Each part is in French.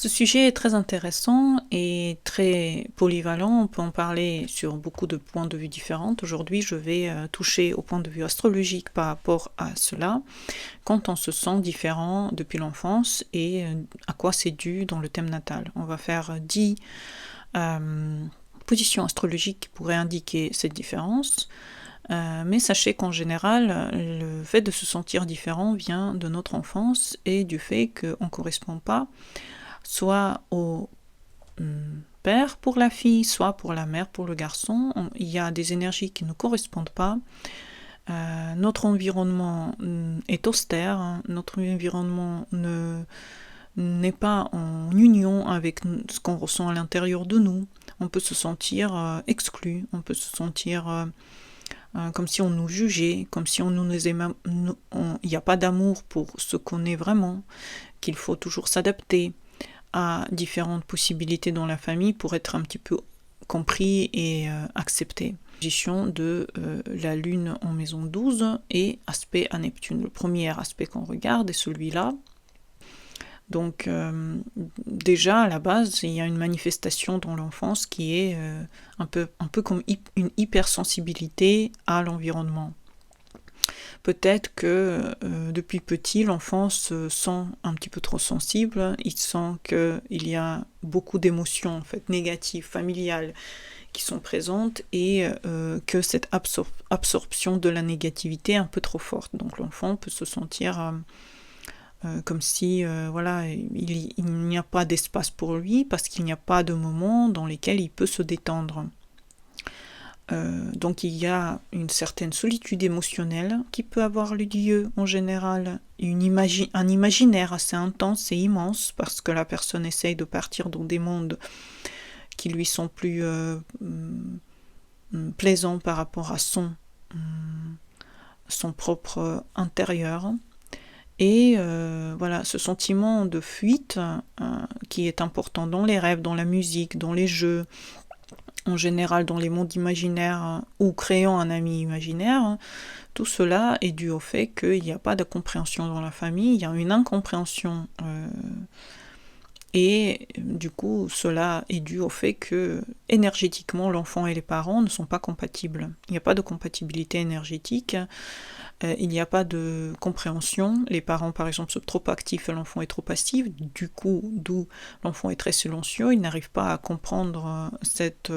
Ce sujet est très intéressant et très polyvalent. On peut en parler sur beaucoup de points de vue différents. Aujourd'hui, je vais toucher au point de vue astrologique par rapport à cela, quand on se sent différent depuis l'enfance et à quoi c'est dû dans le thème natal. On va faire 10 positions astrologiques qui pourraient indiquer cette différence. Mais sachez qu'en général, le fait de se sentir différent vient de notre enfance et du fait qu'on ne correspond pas soit au père pour la fille, soit pour la mère pour le garçon. Il y a des énergies qui ne correspondent pas. Notre environnement est austère, hein. Notre environnement n'est pas en union avec ce qu'on ressent à l'intérieur de nous. On peut se sentir exclu, on peut se sentir comme si on nous jugeait, comme si on nous aimait. Il n'y a pas d'amour pour ce qu'on est vraiment, qu'il faut toujours s'adapter à différentes possibilités dans la famille pour être un petit peu compris et accepté. Position de la Lune en maison 12 et aspect à Neptune. Le premier aspect qu'on regarde est celui-là. Donc déjà à la base, il y a une manifestation dans l'enfance qui est un peu comme une hypersensibilité à l'environnement. Peut-être que depuis petit, l'enfant se sent un petit peu trop sensible, il sent qu'il y a beaucoup d'émotions en fait, négatives, familiales, qui sont présentes et que cette absorption de la négativité est un peu trop forte. Donc l'enfant peut se sentir comme si voilà, il n'y a pas d'espace pour lui parce qu'il n'y a pas de moment dans lesquels il peut se détendre. Donc il y a une certaine solitude émotionnelle qui peut avoir lieu en général, un imaginaire assez intense et immense parce que la personne essaye de partir dans des mondes qui lui sont plus plaisants par rapport à son propre intérieur. Et voilà, ce sentiment de fuite qui est important dans les rêves, dans la musique, dans les jeux, en général dans les mondes imaginaires ou créant un ami imaginaire, tout cela est dû au fait qu'il n'y a pas de compréhension dans la famille, il y a une incompréhension et du coup cela est dû au fait que énergétiquement l'enfant et les parents ne sont pas compatibles. Il n'y a pas de compatibilité énergétique, il n'y a pas de compréhension. Les parents par exemple sont trop actifs et l'enfant est trop passif, d'où l'enfant est très silencieux, il n'arrive pas à comprendre cette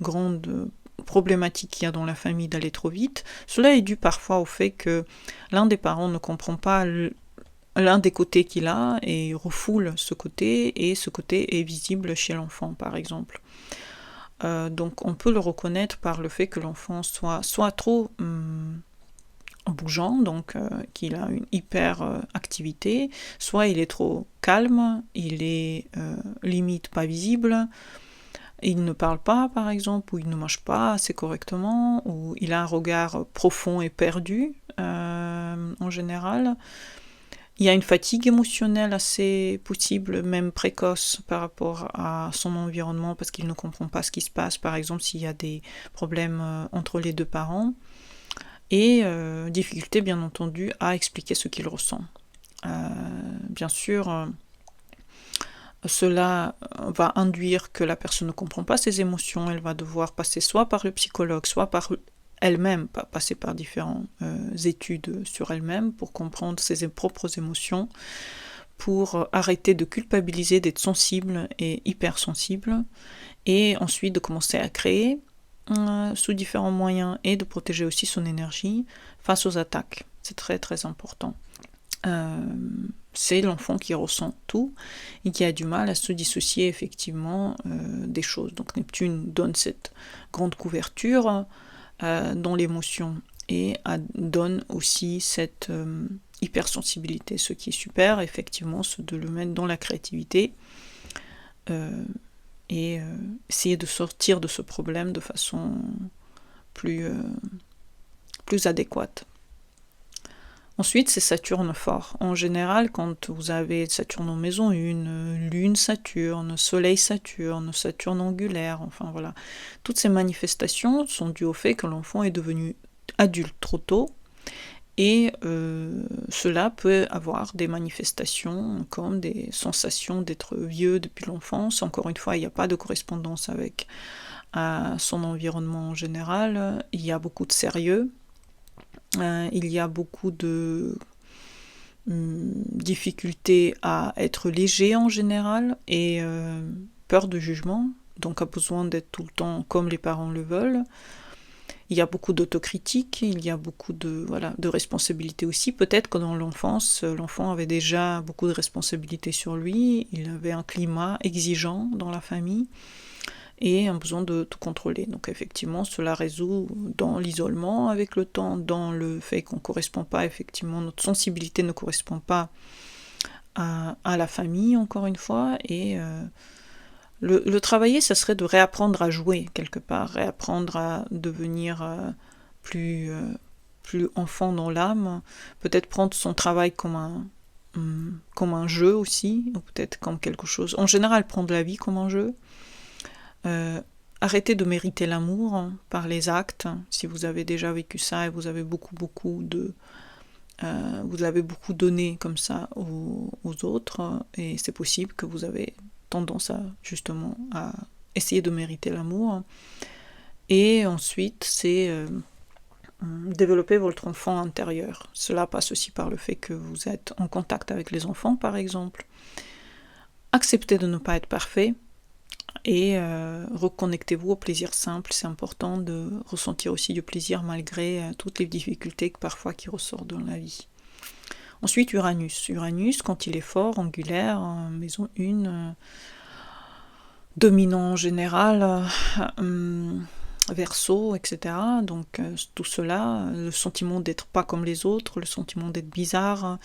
grande problématique qu'il y a dans la famille d'aller trop vite. Cela est dû parfois au fait que l'un des parents ne comprend pas l'un des côtés qu'il a et refoule ce côté, et ce côté est visible chez l'enfant par exemple. Donc on peut le reconnaître par le fait que l'enfant soit trop bougeant, donc qu'il a une hyper activité, soit il est trop calme, il est limite pas visible, il ne parle pas par exemple, ou il ne mange pas assez correctement, ou il a un regard profond et perdu en général. Il y a une fatigue émotionnelle assez possible, même précoce par rapport à son environnement parce qu'il ne comprend pas ce qui se passe, par exemple s'il y a des problèmes entre les deux parents. Et difficulté bien entendu à expliquer ce qu'il ressent. Bien sûr, cela va induire que la personne ne comprend pas ses émotions, elle va devoir passer soit par le psychologue, soit par elle-même, passer par différentes études sur elle-même pour comprendre ses propres émotions, pour arrêter de culpabiliser, d'être sensible et hypersensible, et ensuite de commencer à créer sous différents moyens et de protéger aussi son énergie face aux attaques. C'est très très important. C'est l'enfant qui ressent tout et qui a du mal à se dissocier effectivement des choses. Donc Neptune donne cette grande couverture dans l'émotion et donne aussi cette hypersensibilité, ce qui est super effectivement, c'est de le mettre dans la créativité et essayer de sortir de ce problème de façon plus adéquate. Ensuite, c'est Saturne fort. En général, quand vous avez Saturne en maison 1, Lune Saturne, Soleil Saturne, Saturne angulaire, enfin voilà, toutes ces manifestations sont dues au fait que l'enfant est devenu adulte trop tôt Et cela peut avoir des manifestations comme des sensations d'être vieux depuis l'enfance. Encore une fois, il n'y a pas de correspondance avec son environnement en général. Il y a beaucoup de sérieux. Il y a beaucoup de difficulté à être léger en général et peur de jugement, donc a besoin d'être tout le temps comme les parents le veulent. Il y a beaucoup d'autocritique, il y a beaucoup de responsabilités aussi. Peut-être que dans l'enfance, l'enfant avait déjà beaucoup de responsabilités sur lui, il avait un climat exigeant dans la famille et un besoin de tout contrôler. Donc effectivement, cela résout dans l'isolement avec le temps, dans le fait qu'on ne correspond pas, effectivement, notre sensibilité ne correspond pas à la famille, encore une fois, et le travailler, ça serait de réapprendre à jouer quelque part, réapprendre à devenir plus enfant dans l'âme, peut-être prendre son travail comme un jeu aussi, ou peut-être comme quelque chose. En général, prendre la vie comme un jeu. Arrêtez de mériter l'amour par les actes. Si vous avez déjà vécu ça et vous avez vous avez beaucoup donné comme ça aux autres, et c'est possible que vous avez tendance justement à essayer de mériter l'amour. Et ensuite, c'est développer votre enfant intérieur. Cela passe aussi par le fait que vous êtes en contact avec les enfants, par exemple. Acceptez de ne pas être parfait et reconnectez-vous au plaisir simple. C'est important de ressentir aussi du plaisir malgré toutes les difficultés parfois qui ressortent dans la vie. Ensuite, Uranus. Uranus, quand il est fort, angulaire, maison 1, dominant en général, Verseau, etc. Donc tout cela, le sentiment d'être pas comme les autres, le sentiment d'être bizarre,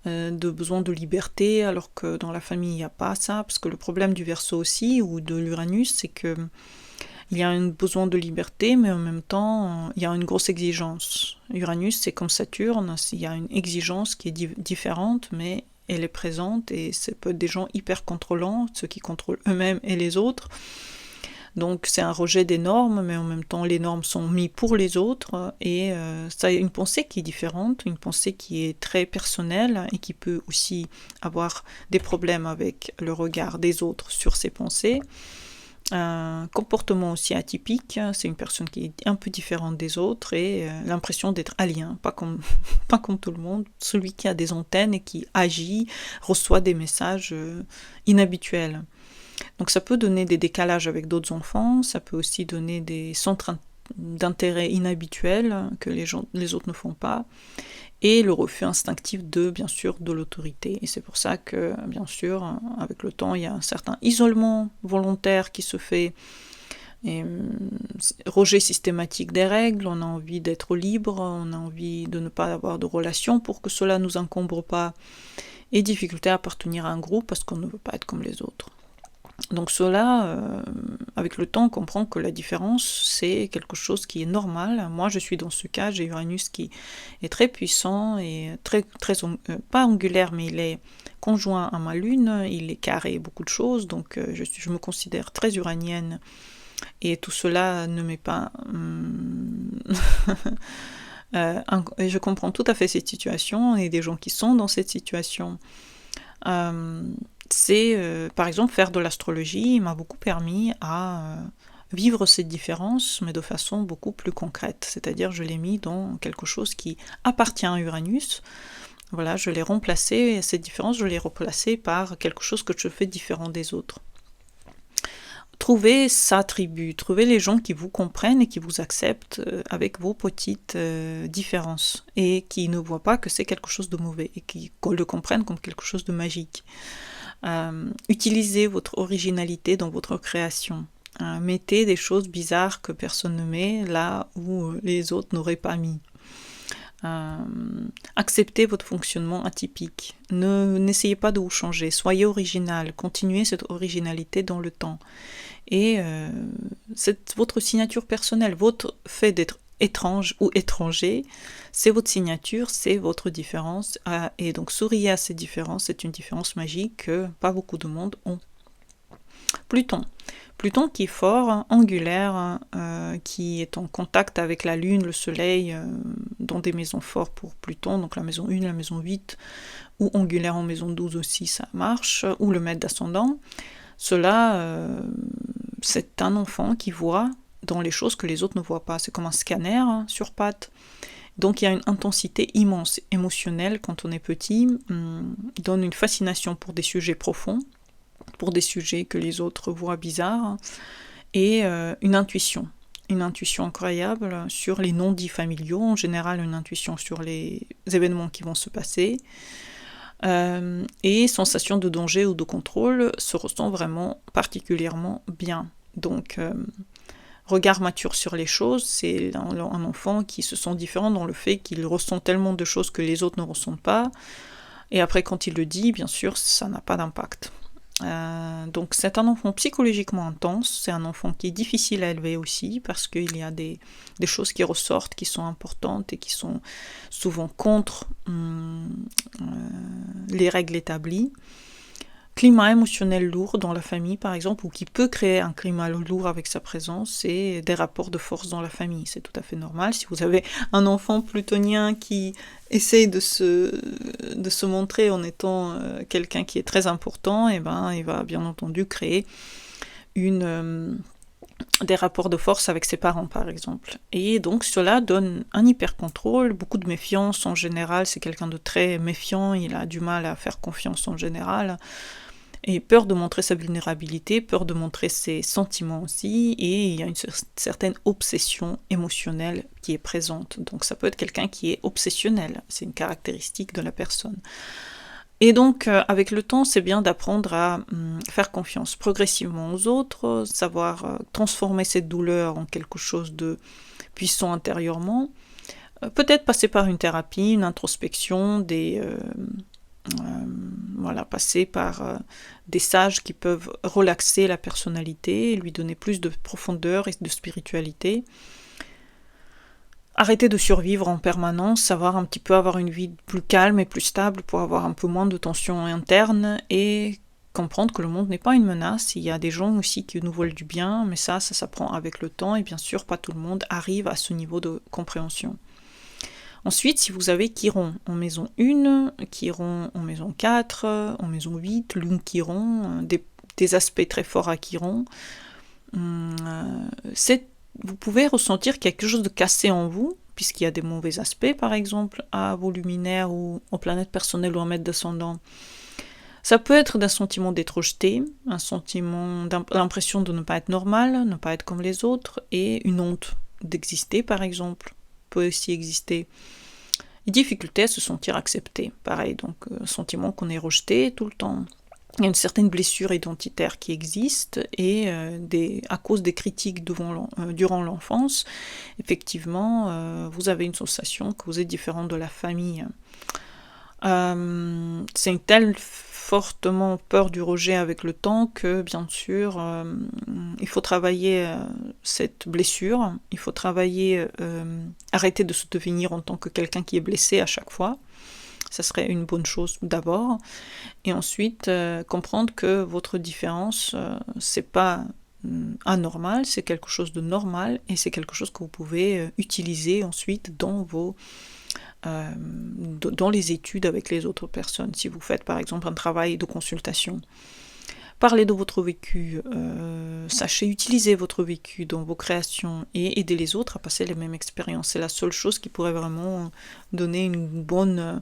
de besoin de liberté, alors que dans la famille il n'y a pas ça, parce que le problème du Verseau aussi, ou de l'Uranus, c'est que il y a un besoin de liberté, mais en même temps, il y a une grosse exigence. Uranus, c'est comme Saturne, il y a une exigence qui est différente, mais elle est présente, et c'est peut être des gens hyper contrôlants, ceux qui contrôlent eux-mêmes et les autres. Donc c'est un rejet des normes, mais en même temps les normes sont mises pour les autres, et ça a une pensée qui est différente, une pensée qui est très personnelle, et qui peut aussi avoir des problèmes avec le regard des autres sur ses pensées. Un comportement aussi atypique, c'est une personne qui est un peu différente des autres et l'impression d'être alien, pas comme tout le monde, celui qui a des antennes et qui agit, reçoit des messages inhabituels. Donc ça peut donner des décalages avec d'autres enfants, ça peut aussi donner des centres d'intérêt inhabituels que les autres ne font pas, et le refus instinctif bien sûr, de l'autorité. Et c'est pour ça que, bien sûr, avec le temps, il y a un certain isolement volontaire qui se fait, et rejet systématique des règles, on a envie d'être libre, on a envie de ne pas avoir de relations pour que cela ne nous encombre pas, et difficulté à appartenir à un groupe parce qu'on ne veut pas être comme les autres. Donc cela, avec le temps, on comprend que la différence, c'est quelque chose qui est normal. Moi, je suis dans ce cas, j'ai Uranus qui est très puissant et pas angulaire, mais il est conjoint à ma lune, il est carré beaucoup de choses, donc je me considère très uranienne, et tout cela ne m'est pas... je comprends tout à fait cette situation, et des gens qui sont dans cette situation... c'est par exemple faire de l'astrologie m'a beaucoup permis à vivre cette différence, mais de façon beaucoup plus concrète, c'est-à-dire je l'ai mis dans quelque chose qui appartient à Uranus. Voilà, je l'ai remplacé, cette différence je l'ai remplacée par quelque chose que je fais différent des autres. Trouvez sa tribu, trouvez les gens qui vous comprennent et qui vous acceptent avec vos petites différences, et qui ne voient pas que c'est quelque chose de mauvais, et qui le comprennent comme quelque chose de magique. Utilisez votre originalité dans votre création. Mettez des choses bizarres que personne ne met là où les autres n'auraient pas mis. Acceptez votre fonctionnement atypique. N'essayez pas de vous changer. Soyez original. Continuez cette originalité dans le temps. Et c'est votre signature personnelle. Votre fait d'être étrange ou étranger, c'est votre signature, c'est votre différence, et donc souriez à ces différences, c'est une différence magique que pas beaucoup de monde ont. Pluton. Pluton qui est fort, angulaire, qui est en contact avec la Lune, le Soleil, dans des maisons fortes pour Pluton, donc la maison 1, la maison 8, ou angulaire en maison 12 aussi, ça marche, ou le maître d'ascendant. Cela, c'est un enfant qui voit dans les choses que les autres ne voient pas. C'est comme un scanner sur pattes. Donc il y a une intensité immense émotionnelle quand on est petit, donne une fascination pour des sujets profonds, pour des sujets que les autres voient bizarres, et une intuition incroyable sur les non-dits familiaux, en général une intuition sur les événements qui vont se passer, et sensation de danger ou de contrôle se ressent vraiment particulièrement bien. Donc regard mature sur les choses, c'est un enfant qui se sent différent dans le fait qu'il ressent tellement de choses que les autres ne ressentent pas, et après quand il le dit, bien sûr, ça n'a pas d'impact. Donc c'est un enfant psychologiquement intense, c'est un enfant qui est difficile à élever aussi, parce qu'il y a des choses qui ressortent, qui sont importantes et qui sont souvent contre les règles établies. Climat émotionnel lourd dans la famille, par exemple, ou qui peut créer un climat lourd avec sa présence, c'est des rapports de force dans la famille. C'est tout à fait normal. Si vous avez un enfant plutonien qui essaye de se montrer en étant quelqu'un qui est très important, et ben, il va bien entendu créer des rapports de force avec ses parents, par exemple. Et donc cela donne un hyper-contrôle, beaucoup de méfiance en général. C'est quelqu'un de très méfiant, il a du mal à faire confiance en général. Et peur de montrer sa vulnérabilité, peur de montrer ses sentiments aussi, et il y a une certaine obsession émotionnelle qui est présente. Donc ça peut être quelqu'un qui est obsessionnel, c'est une caractéristique de la personne. Et donc avec le temps, c'est bien d'apprendre à faire confiance progressivement aux autres, savoir transformer cette douleur en quelque chose de puissant intérieurement, peut-être passer par une thérapie, une introspection, passer par des sages qui peuvent relaxer la personnalité, lui donner plus de profondeur et de spiritualité. Arrêter de survivre en permanence, savoir un petit peu avoir une vie plus calme et plus stable pour avoir un peu moins de tensions internes et comprendre que le monde n'est pas une menace. Il y a des gens aussi qui nous veulent du bien, mais ça s'apprend avec le temps et bien sûr pas tout le monde arrive à ce niveau de compréhension. Ensuite, si vous avez Chiron en maison 1, Chiron en maison 4, en maison 8, Lune Chiron, des aspects très forts à Chiron, vous pouvez ressentir quelque chose de cassé en vous, puisqu'il y a des mauvais aspects, par exemple, à vos luminaires ou aux planètes personnelles ou en maître descendant. Ça peut être d'un sentiment d'être rejeté, un sentiment l'impression de ne pas être normal, ne pas être comme les autres, et une honte d'exister, par exemple, peut aussi exister. Et difficulté à se sentir accepté, pareil, donc sentiment qu'on est rejeté tout le temps. Il y a une certaine blessure identitaire qui existe et à cause des critiques durant l'enfance, effectivement, vous avez une sensation que vous êtes différent de la famille. C'est une telle fortement peur du rejet avec le temps que, bien sûr, il faut travailler cette blessure, il faut travailler, arrêter de se devenir en tant que quelqu'un qui est blessé à chaque fois. Ça serait une bonne chose d'abord. Et ensuite, comprendre que votre différence, c'est pas anormal, c'est quelque chose de normal et c'est quelque chose que vous pouvez utiliser ensuite dans les études avec les autres personnes. Si vous faites par exemple un travail de consultation, parlez de votre vécu, sachez utiliser votre vécu dans vos créations et aider les autres à passer les mêmes expériences. C'est la seule chose qui pourrait vraiment donner une bonne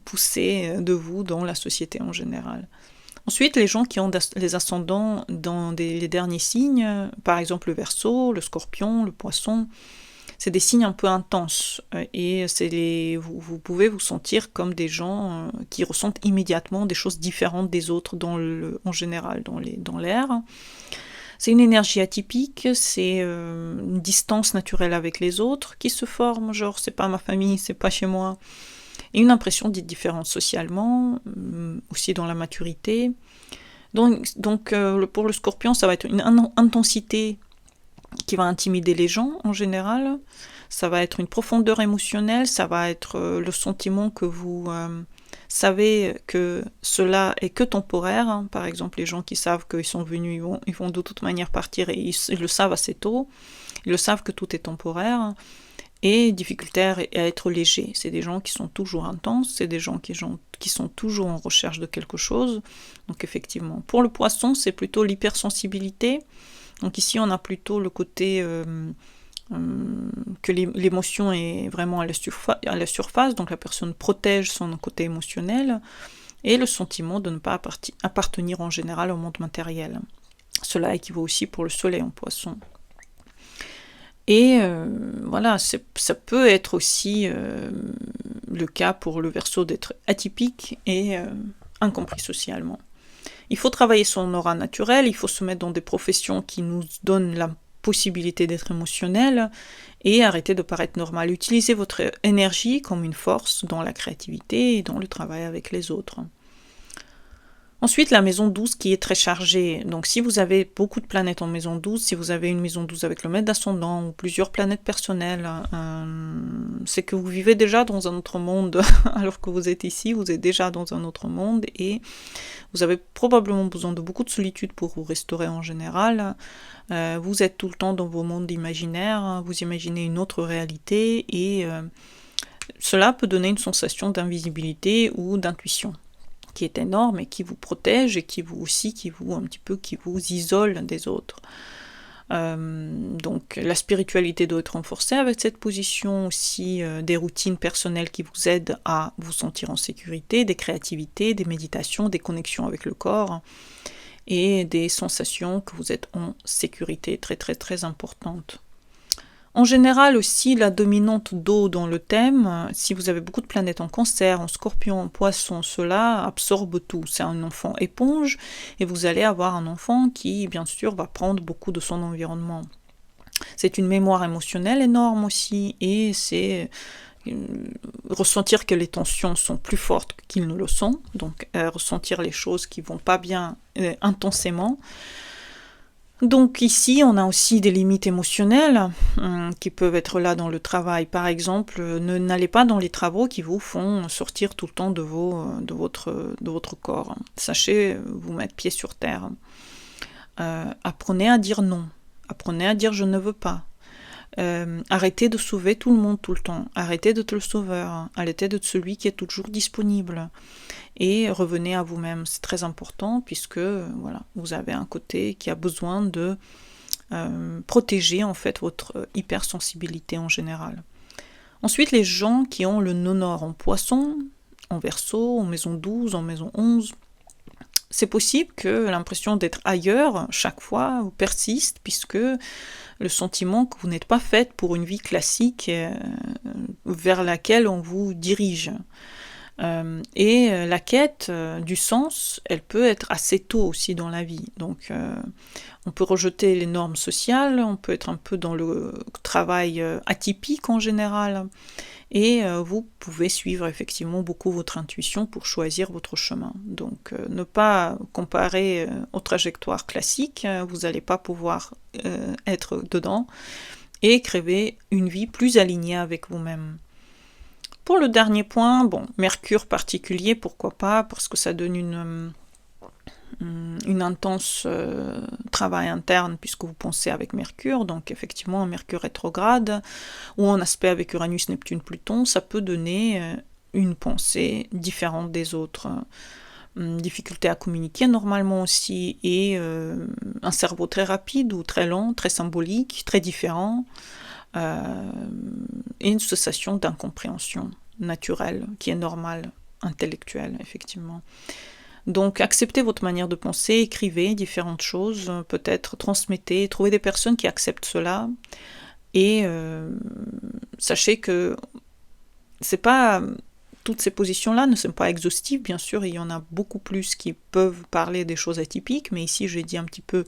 poussée de vous dans la société en général. Ensuite, les gens qui ont les ascendants dans les derniers signes, par exemple le Verseau, le Scorpion, le Poisson, c'est des signes un peu intenses et vous pouvez vous sentir comme des gens qui ressentent immédiatement des choses différentes des autres en général dans l'air. C'est une énergie atypique, c'est une distance naturelle avec les autres qui se forme, genre c'est pas ma famille, c'est pas chez moi. Et une impression d'être différente socialement, aussi dans la maturité. Donc pour le Scorpion, ça va être une intensité qui va intimider les gens en général, ça va être une profondeur émotionnelle, ça va être le sentiment que vous Savez que cela est que temporaire, hein. Par exemple les gens qui savent qu'ils sont venus, ils vont de toute manière partir et ils le savent assez tôt, ils le savent que tout est temporaire, et difficulté à être léger. C'est des gens qui sont toujours intenses, c'est des gens qui sont toujours en recherche de quelque chose. Donc effectivement, pour le poisson, c'est plutôt l'hypersensibilité. Donc ici, on a plutôt le côté que l'émotion est vraiment à la surface, donc la personne protège son côté émotionnel, et le sentiment de ne pas appartenir en général au monde matériel. Cela équivaut aussi pour le soleil en poisson. Et voilà, ça peut être aussi le cas pour le Verseau d'être atypique et incompris socialement. Il faut travailler son aura naturelle, il faut se mettre dans des professions qui nous donnent la possibilité d'être émotionnel et arrêter de paraître normal. Utilisez votre énergie comme une force dans la créativité et dans le travail avec les autres. Ensuite, la maison 12 qui est très chargée. Donc si vous avez beaucoup de planètes en maison 12, si vous avez une maison 12 avec le maître d'ascendant ou plusieurs planètes personnelles, c'est que vous vivez déjà dans un autre monde. Alors que vous êtes ici, vous êtes déjà dans un autre monde et vous avez probablement besoin de beaucoup de solitude pour vous restaurer en général. Vous êtes tout le temps dans vos mondes imaginaires, vous imaginez une autre réalité et cela peut donner une sensation d'invisibilité ou d'intuition qui est énorme et qui vous protège et qui vous isole des autres. Donc la spiritualité doit être renforcée avec cette position aussi, des routines personnelles qui vous aident à vous sentir en sécurité, des créativités, des méditations, des connexions avec le corps et des sensations que vous êtes en sécurité très très très importantes. En général aussi, la dominante d'eau dans le thème, si vous avez beaucoup de planètes en Cancer, en Scorpion, en Poisson, cela absorbe tout. C'est un enfant éponge et vous allez avoir un enfant qui, bien sûr, va prendre beaucoup de son environnement. C'est une mémoire émotionnelle énorme aussi et c'est ressentir que les tensions sont plus fortes qu'ils ne le sont, donc ressentir les choses qui vont pas bien intensément. Donc ici, on a aussi des limites émotionnelles qui peuvent être là dans le travail. Par exemple, n'allez pas dans les travaux qui vous font sortir tout le temps de votre corps. Sachez vous mettre pied sur terre. Apprenez à dire non. Apprenez à dire je ne veux pas. Arrêtez de sauver tout le monde tout le temps. Arrêtez d'être le sauveur. Arrêtez d'être celui qui est toujours disponible. Et revenez à vous-même. C'est très important puisque voilà, vous avez un côté qui a besoin de protéger en fait votre hypersensibilité en général. Ensuite, les gens qui ont le nord en Poisson, en Verseau, en maison 12, en maison 11, c'est possible que l'impression d'être ailleurs chaque fois vous persiste puisque le sentiment que vous n'êtes pas faite pour une vie classique vers laquelle on vous dirige. Et la quête du sens, elle peut être assez tôt aussi dans la vie. Donc on peut rejeter les normes sociales, on peut être un peu dans le travail atypique en général, et vous pouvez suivre effectivement beaucoup votre intuition pour choisir votre chemin. Donc ne pas comparer aux trajectoires classiques, vous n'allez pas pouvoir être dedans, et créer une vie plus alignée avec vous-même. Pour le dernier point, bon, Mercure particulier, pourquoi pas, parce que ça donne une intense travail interne puisque vous pensez avec Mercure, donc effectivement un Mercure rétrograde ou en aspect avec Uranus, Neptune, Pluton, ça peut donner une pensée différente des autres. Difficulté à communiquer normalement aussi et un cerveau très rapide ou très lent, très symbolique, très différent. Et une sensation d'incompréhension naturelle qui est normale, intellectuelle effectivement. Donc acceptez votre manière de penser, écrivez différentes choses, peut-être transmettez, trouvez des personnes qui acceptent cela et sachez que c'est pas toutes ces positions-là ne sont pas exhaustives, bien sûr, il y en a beaucoup plus qui peuvent parler des choses atypiques, mais ici j'ai dit un petit peu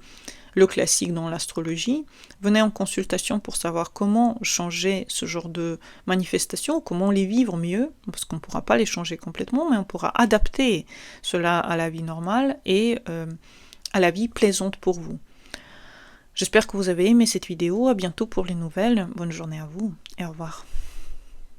le classique dans l'astrologie. Venez en consultation pour savoir comment changer ce genre de manifestations, comment les vivre mieux, parce qu'on ne pourra pas les changer complètement, mais on pourra adapter cela à la vie normale et à la vie plaisante pour vous. J'espère que vous avez aimé cette vidéo, à bientôt pour les nouvelles, bonne journée à vous et au revoir.